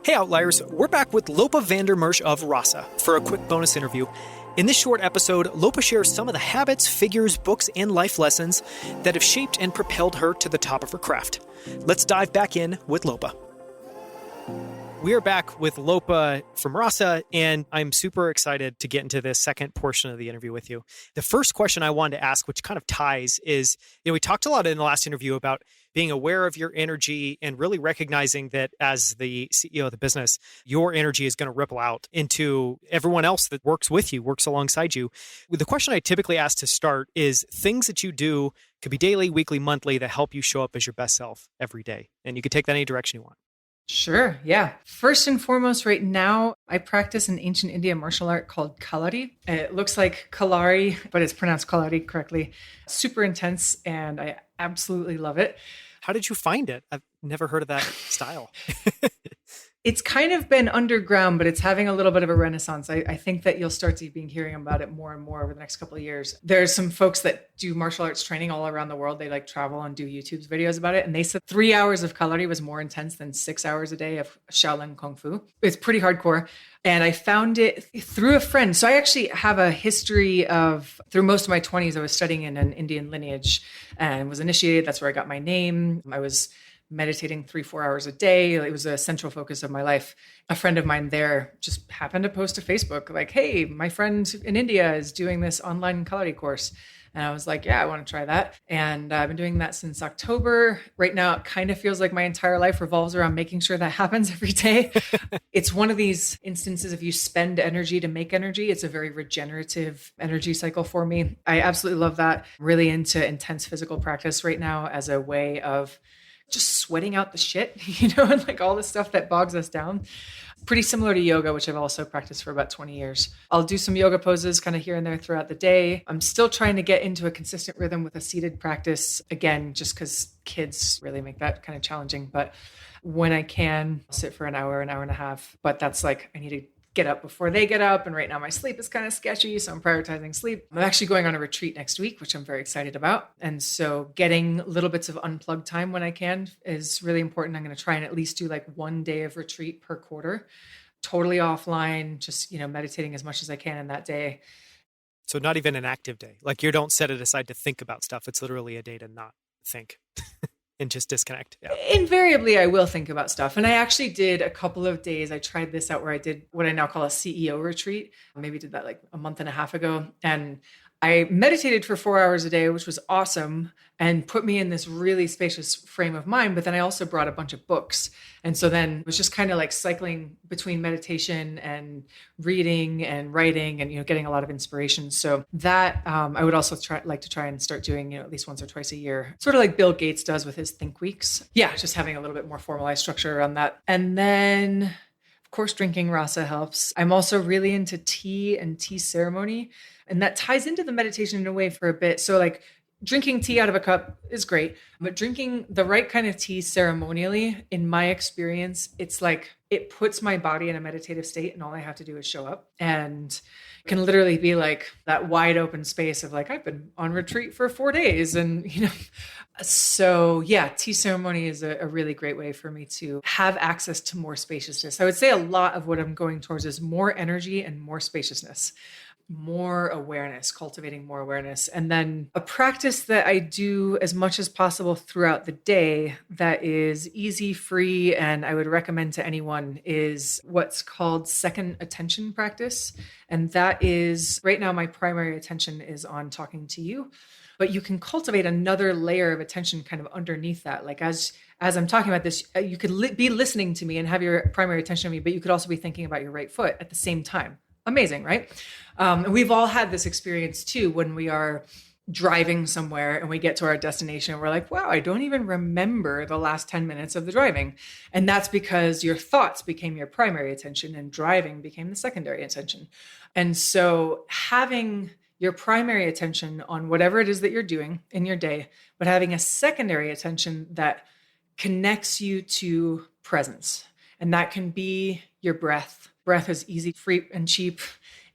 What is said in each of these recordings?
Hey Outliers, we're back with Lopa Mersch of Rasa for a quick bonus interview. In this short episode, Lopa shares some of the habits, figures, books, and life lessons that have shaped and propelled her to the top of her craft. Let's dive back in with Lopa. We are back with Lopa from Rasa, and I'm super excited to get into this second portion of the interview with you. The first question I wanted to ask, which kind of ties, is, we talked a lot in the last interview about being aware of your energy and really recognizing that as the CEO of the business, your energy is going to ripple out into everyone else that works with you, works alongside you. The question I typically ask to start is things that you do, could be daily, weekly, monthly, that help you show up as your best self every day. And you can take that any direction you want. Sure. Yeah. First and foremost, right now, I practice an ancient Indian martial art called Kalari. It looks like Kalari, but it's pronounced Kalari correctly. Super intense, and I absolutely love it. How did you find it? I've never heard of that style. It's kind of been underground, but it's having a little bit of a renaissance. I think that you'll start to be hearing about it more and more over the next couple of years. There's some folks that do martial arts training all around the world. They travel and do YouTube videos about it. And they said 3 hours of Kalari was more intense than 6 hours a day of Shaolin Kung Fu. It's pretty hardcore. And I found it through a friend. So I actually have a history through most of my 20s, I was studying in an Indian lineage and was initiated. That's where I got my name. I was meditating 3-4 hours a day. It was a central focus of my life. A friend of mine there just happened to post to Facebook like, hey, my friend in India is doing this online Kalari course. And I was like, yeah, I want to try that. And I've been doing that since October. Right now, it kind of feels like my entire life revolves around making sure that happens every day. It's one of these instances, if you spend energy to make energy, it's a very regenerative energy cycle for me. I absolutely love that. Really into intense physical practice right now as a way of just sweating out the shit, and all the stuff that bogs us down. Pretty similar to yoga, which I've also practiced for about 20 years. I'll do some yoga poses kind of here and there throughout the day. I'm still trying to get into a consistent rhythm with a seated practice. Again, just because kids really make that kind of challenging. But when I can, I'll sit for an hour and a half. But that's I need to get up before they get up. And right now my sleep is kind of sketchy, so I'm prioritizing sleep. I'm actually going on a retreat next week, which I'm very excited about. And so getting little bits of unplugged time when I can is really important. I'm going to try and at least do 1 day of retreat per quarter, totally offline, just, meditating as much as I can in that day. So not even an active day. You don't set it aside to think about stuff. It's literally a day to not think. And just disconnect. Yeah. Invariably, I will think about stuff. And I actually did a couple of days. I tried this out where I did what I now call a CEO retreat. Maybe did that a month and a half ago. And I meditated for 4 hours a day, which was awesome and put me in this really spacious frame of mind. But then I also brought a bunch of books. And so then it was just kind of cycling between meditation and reading and writing and, getting a lot of inspiration. So that I would also like to try and start doing, at least once or twice a year, sort of like Bill Gates does with his Think Weeks. Yeah, just having a little bit more formalized structure around that. And then, of course, drinking Rasa helps. I'm also really into tea and tea ceremony. And that ties into the meditation in a way for a bit. So drinking tea out of a cup is great, but drinking the right kind of tea ceremonially, in my experience, it's it puts my body in a meditative state and all I have to do is show up. And it can literally be that wide open space of I've been on retreat for 4 days. And, so yeah, tea ceremony is a really great way for me to have access to more spaciousness. I would say a lot of what I'm going towards is more energy and more spaciousness. More awareness, cultivating more awareness. And then a practice that I do as much as possible throughout the day that is easy, free, and I would recommend to anyone is what's called second attention practice. And that is, right now, my primary attention is on talking to you, but you can cultivate another layer of attention kind of underneath that. As I'm talking about this, you could be listening to me and have your primary attention on me, but you could also be thinking about your right foot at the same time. Amazing, right? And we've all had this experience too, when we are driving somewhere and we get to our destination. We're like, wow, I don't even remember the last 10 minutes of the driving. And that's because your thoughts became your primary attention and driving became the secondary attention. And so having your primary attention on whatever it is that you're doing in your day, but having a secondary attention that connects you to presence. And that can be your breath. Breath is easy, free, and cheap.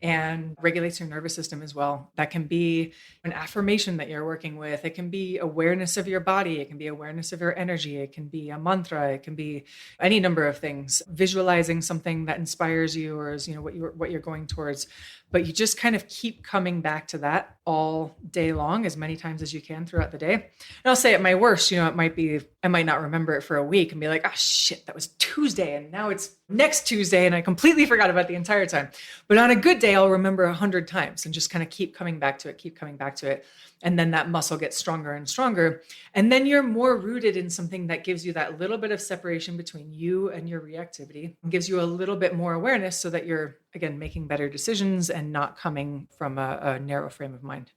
and regulates your nervous system as well. That can be an affirmation that you're working with. It can be awareness of your body. It can be awareness of your energy. It can be a mantra. It can be any number of things. Visualizing something that inspires you or is, what you're going towards. But you just kind of keep coming back to that all day long, as many times as you can throughout the day. And I'll say at my worst, it might be, I might not remember it for a week and be like, oh shit, that was Tuesday. And now it's next Tuesday. And I completely forgot about the entire time. But on a good day, I'll remember 100 times and just kind of keep coming back to it. And then that muscle gets stronger and stronger. And then you're more rooted in something that gives you that little bit of separation between you and your reactivity, and gives you a little bit more awareness so that you're, again, making better decisions and not coming from a narrow frame of mind.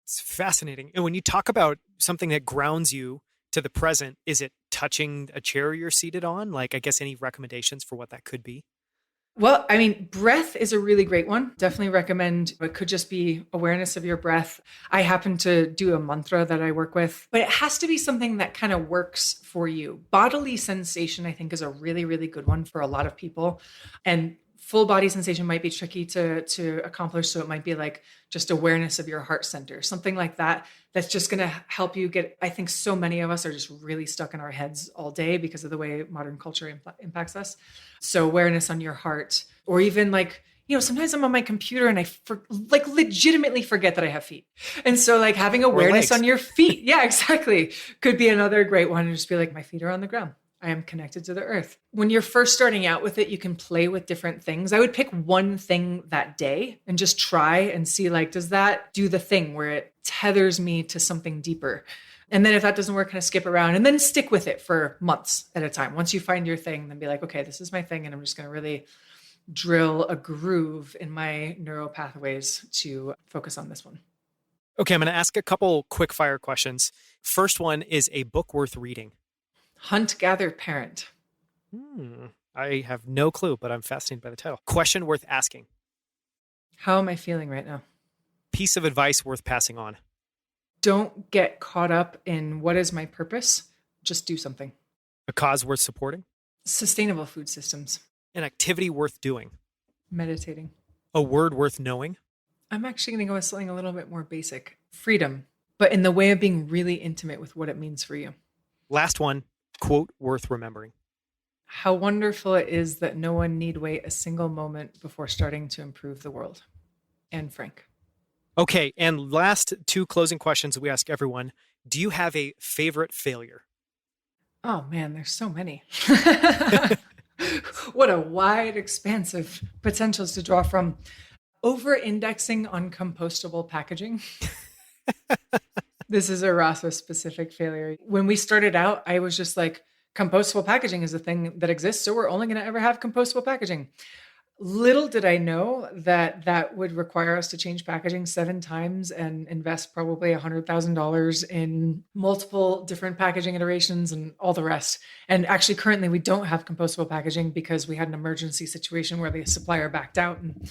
It's fascinating. And when you talk about something that grounds you to the present, is it touching a chair you're seated on? Like, I guess any recommendations for what that could be? Well, I mean, breath is a really great one. Definitely recommend. It could just be awareness of your breath. I happen to do a mantra that I work with, but it has to be something that kind of works for you. Bodily sensation, I think, is a really, really good one for a lot of people. And full body sensation might be tricky to accomplish. So it might be like just awareness of your heart center, something like that. That's just going to help you get, I think so many of us are just really stuck in our heads all day because of the way modern culture impacts us. So awareness on your heart, or even like, sometimes I'm on my computer and I legitimately forget that I have feet. And so like having awareness on your feet. Yeah, exactly. Could be another great one. And just be like, my feet are on the ground. I am connected to the earth. When you're first starting out with it, you can play with different things. I would pick one thing that day and just try and see, like, does that do the thing where it tethers me to something deeper? And then if that doesn't work, kind of skip around and then stick with it for months at a time. Once you find your thing, then be like, okay, this is my thing. And I'm just going to really drill a groove in my neural pathways to focus on this one. Okay, I'm going to ask a couple quick fire questions. First one is a book worth reading. Hunt, Gather, Parent. I have no clue, but I'm fascinated by the title. Question worth asking. How am I feeling right now? Piece of advice worth passing on. Don't get caught up in what is my purpose. Just do something. A cause worth supporting. Sustainable food systems. An activity worth doing. Meditating. A word worth knowing. I'm actually going to go with something a little bit more basic. Freedom, but in the way of being really intimate with what it means for you. Last one. Quote worth remembering. How wonderful it is that no one need wait a single moment before starting to improve the world. Anne Frank. Okay, and last two closing questions we ask everyone. Do you have a favorite failure? Oh man, there's so many. What a wide expanse of potentials to draw from. Over-indexing on compostable packaging. This is a Rasa specific failure. When we started out, I was just like, compostable packaging is a thing that exists, so we're only going to ever have compostable packaging. Little did I know that would require us to change packaging 7 times and invest probably $100,000 in multiple different packaging iterations and all the rest. And actually, currently, we don't have compostable packaging because we had an emergency situation where the supplier backed out and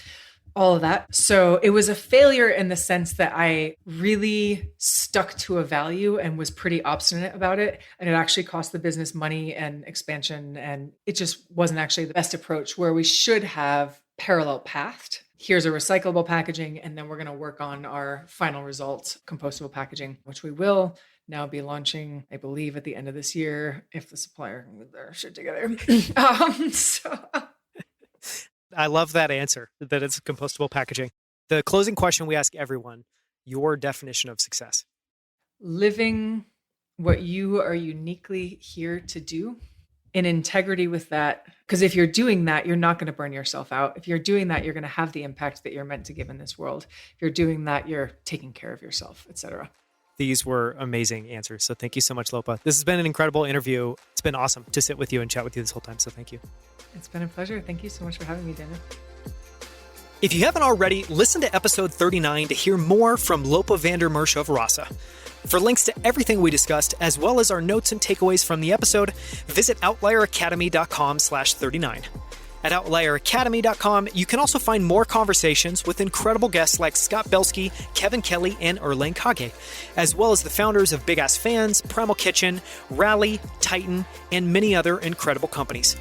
all of that. So it was a failure in the sense that I really stuck to a value and was pretty obstinate about it. And it actually cost the business money and expansion. And it just wasn't actually the best approach, where we should have parallel pathed. Here's a recyclable packaging, and then we're going to work on our final result, compostable packaging, which we will now be launching, I believe, at the end of this year, if the supplier can get their shit together. I love that answer, that it's compostable packaging. The closing question we ask everyone, your definition of success. Living what you are uniquely here to do in integrity with that. Because if you're doing that, you're not going to burn yourself out. If you're doing that, you're going to have the impact that you're meant to give in this world. If you're doing that, you're taking care of yourself, etc. These were amazing answers. So thank you so much, Lopa. This has been an incredible interview. It's been awesome to sit with you and chat with you this whole time. So thank you. It's been a pleasure. Thank you so much for having me, Daniel. If you haven't already, listen to episode 39 to hear more from Lopa Mersch of Rasa. For links to everything we discussed, as well as our notes and takeaways from the episode, visit outlieracademy.com/39. At outlieracademy.com, you can also find more conversations with incredible guests like Scott Belsky, Kevin Kelly, and Erlang Kage, as well as the founders of Big Ass Fans, Primal Kitchen, Rally, Titan, and many other incredible companies.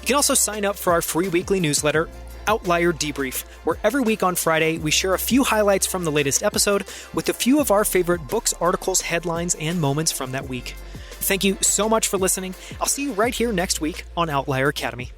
You can also sign up for our free weekly newsletter Outlier Debrief, where every week on Friday we share a few highlights from the latest episode with a few of our favorite books, articles, headlines, and moments from that week. Thank you so much for listening. I'll see you right here next week on Outlier Academy.